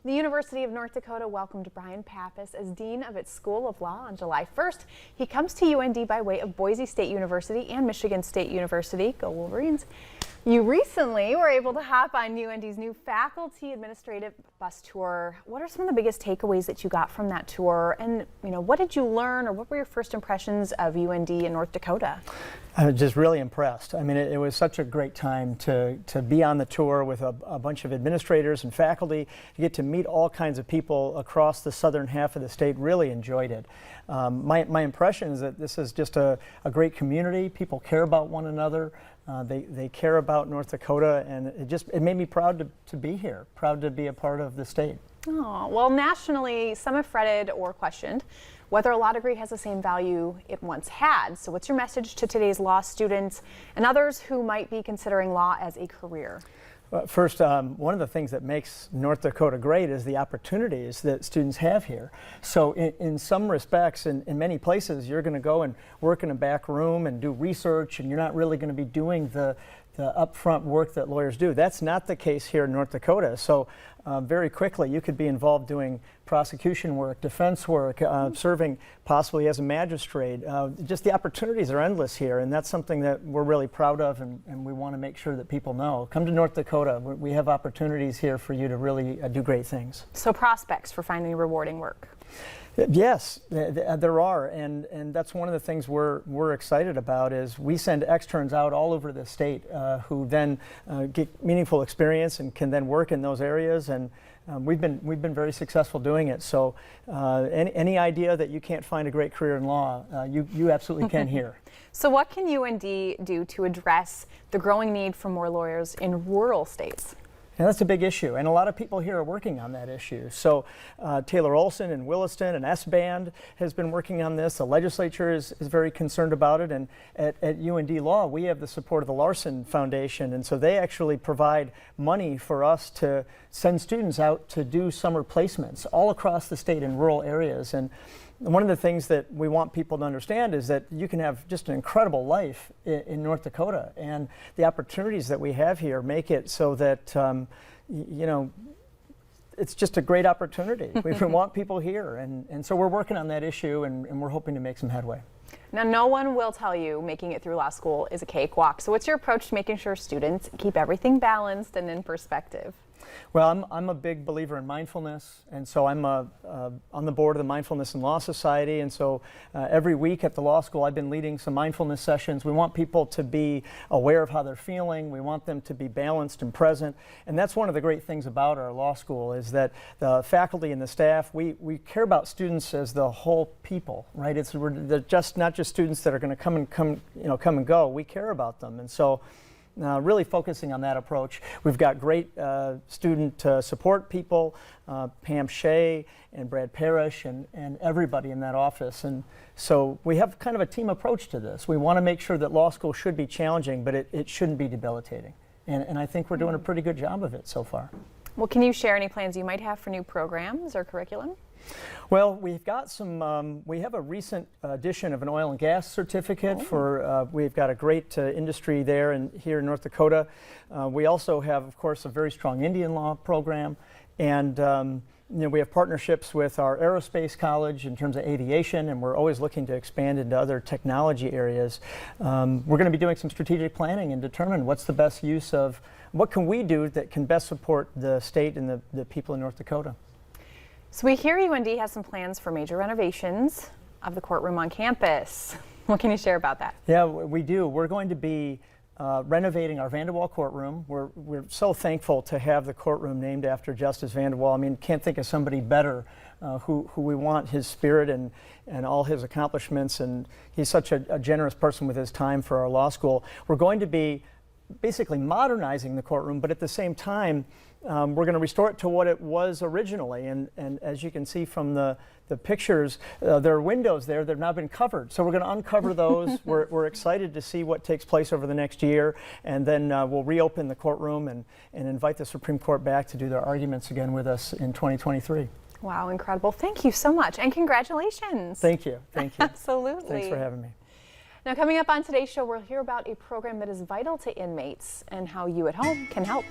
The University of North Dakota welcomed Brian Pappas as Dean of its School of Law on July 1st. He comes to UND by way of Boise State University and Michigan State University. Go Wolverines. You recently were able to hop on UND's new faculty administrative bus tour. What are some of the biggest takeaways that you got from that tour? And, what did you learn, or what were your first impressions of UND in North Dakota? I was just really impressed. I mean, it was such a great time to be on the tour with a bunch of administrators and faculty, to get to meet all kinds of people across the southern half of the state. Really enjoyed it. My impression is that this is just a great community. People care about one another. They care about North Dakota, and it made me proud to be here, proud to be a part of the state. Oh, well, nationally, some have fretted or questioned whether a law degree has the same value it once had. So what's your message to today's law students and others who might be considering law as a career? First, one of the things that makes North Dakota great is the opportunities that students have here. So in some respects, in many places, you're going to go and work in a back room and do research, and you're not really going to be doing the upfront work that lawyers do. That's not the case here in North Dakota. So very quickly you could be involved doing prosecution work, defense work, serving possibly as a magistrate. Just the opportunities are endless here, and that's something that we're really proud of, and we want to make sure that people know. Come to North Dakota. We have opportunities here for you to really do great things. So prospects for finding rewarding work. Yes, there are, and that's one of the things we're excited about. Is we send externs out all over the state who then get meaningful experience and can then work in those areas, and we've been very successful doing it. So any idea that you can't find a great career in law, you absolutely can here. So what can UND do to address the growing need for more lawyers in rural states? And that's a big issue, and a lot of people here are working on that issue. So Taylor Olson in Williston and S-Band has been working on this. The legislature is very concerned about it, and at UND Law we have the support of the Larson Foundation, and so they actually provide money for us to send students out to do summer placements all across the state in rural areas. And one of the things that we want people to understand is that you can have just an incredible life in North Dakota, and the opportunities that we have here make it so that it's just a great opportunity. We want people here, and so we're working on that issue, and we're hoping to make some headway. Now, no one will tell you making it through law school is a cakewalk. So what's your approach to making sure students keep everything balanced and in perspective? Well, I'm a big believer in mindfulness, and so I'm on the board of the Mindfulness in Law Society, and so every week at the law school I've been leading some mindfulness sessions. We want people to be aware of how they're feeling. We want them to be balanced and present, and that's one of the great things about our law school, is that the faculty and the staff, we care about students as the whole people, right? They're just not just students that are going to come and go. We care about them, and so really focusing on that approach. We've got great student support people, Pam Shea and Brad Parrish and everybody in that office. And so we have kind of a team approach to this. We want to make sure that law school should be challenging, but it shouldn't be debilitating. And I think we're doing a pretty good job of it so far. Well, can you share any plans you might have for new programs or curriculum? Well, we've got some, we have a recent addition of an oil and gas certificate for, we've got a great industry there here in North Dakota. We also have, of course, a very strong Indian law program, and we have partnerships with our aerospace college in terms of aviation, and we're always looking to expand into other technology areas. We're going to be doing some strategic planning and determine what's the best use of, what can we do that can best support the state and the people in North Dakota. So we hear UND has some plans for major renovations of the courtroom on campus. What can you share about that? Yeah, we do. We're going to be renovating our Vanderwall courtroom. We're so thankful to have the courtroom named after Justice Vanderwall. I mean, can't think of somebody better who we want, his spirit and all his accomplishments, and he's such a generous person with his time for our law school. We're going to be basically modernizing the courtroom, but at the same time we're going to restore it to what it was originally, and as you can see from the pictures, there are windows there that have now been covered, so we're going to uncover those. We're excited to see what takes place over the next year, and then we'll reopen the courtroom and invite the Supreme Court back to do their arguments again with us in 2023. Wow, incredible. Thank you so much, and congratulations. Thank you. Thank you. Absolutely. Thanks for having me. Now, coming up on today's show, we'll hear about a program that is vital to inmates and how you at home can help.